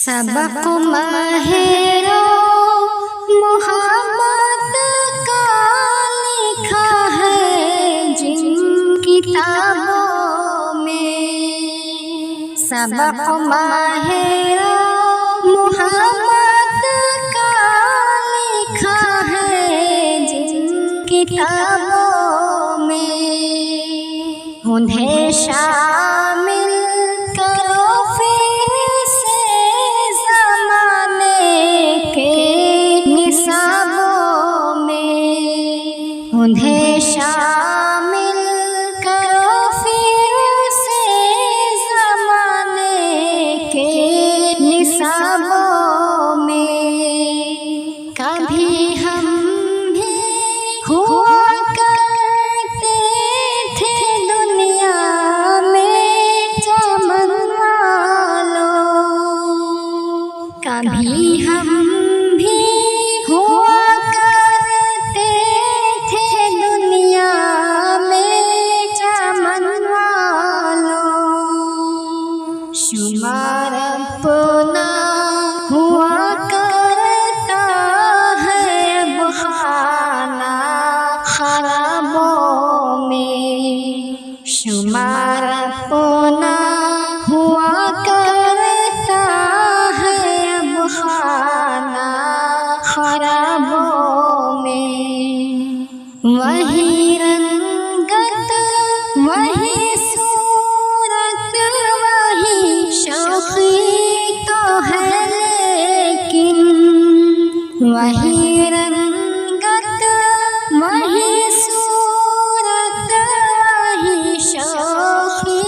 सबक महरो मोहब्बत का लिखा है जिन किताबों में। सबक महरो मोहब्बत का लिखा है जिन किताबों में। उन्हें शामिल करो फिर से ज़माने के निसाबों में। उन्हें शामिल करो फिर से ज़माने के निसाबों में। कभी हम भी हुआ करते थे दुनिया में चमन वालों। कभी हम भी हुआ करते थे दुनिया में चमन वालों। शुमार अपना हुआ करता है अब खाना खराबों में। शुमार अपना हुआ करता है अब खाना खराबों में। वही रंगत वही सूरत वही शौक़ी तो है लेकिन। वही रंगत वही सूरत वही शौक़ी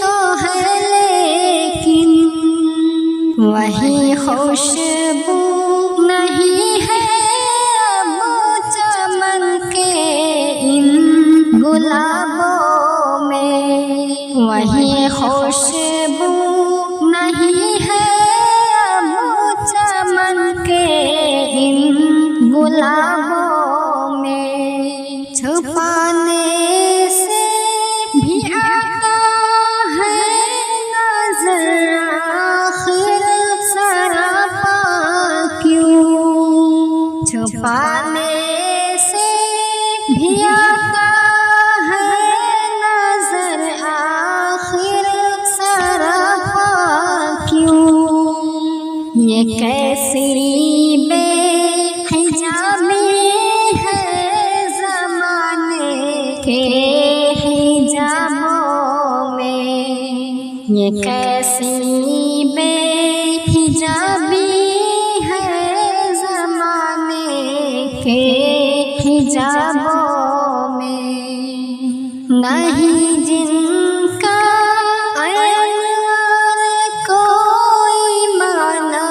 तो है लेकिन। वही खुशबू नहीं है अब चमन के इन गुलाबों में। वही खुशबू नहीं है अब चमन के इन गुलाबों में। छुपाने से भी आता है नज़र आखिर सरापा क्यों। छुपाने से भी आता है नज़र आखिर सरापा क्यों। ये कैसी बेहिजाबी है ज़माने के हिजाबों में। ये कैसी बेहिजाबी है ज़माने के हिजाबों में। नहीं जिनका अनवार कोई माना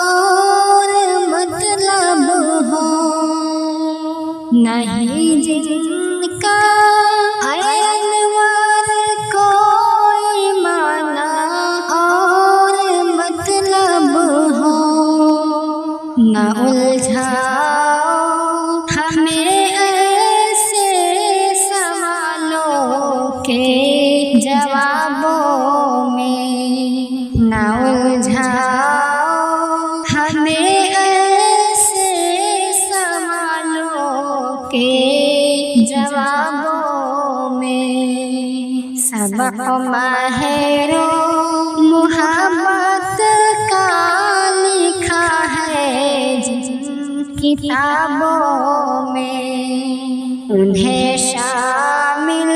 और मतलब हो। नहीं जिनका अनवार कोई माना और मतलब हो। न उलझाओ हमें ऐसे सवालों के जवाबों में। न उलझाओ हमें ऐसे सवालों के जवाबों में। सबक महरो मोहब्बत का लिखा है जिन किताबों में। उन्हें शामिल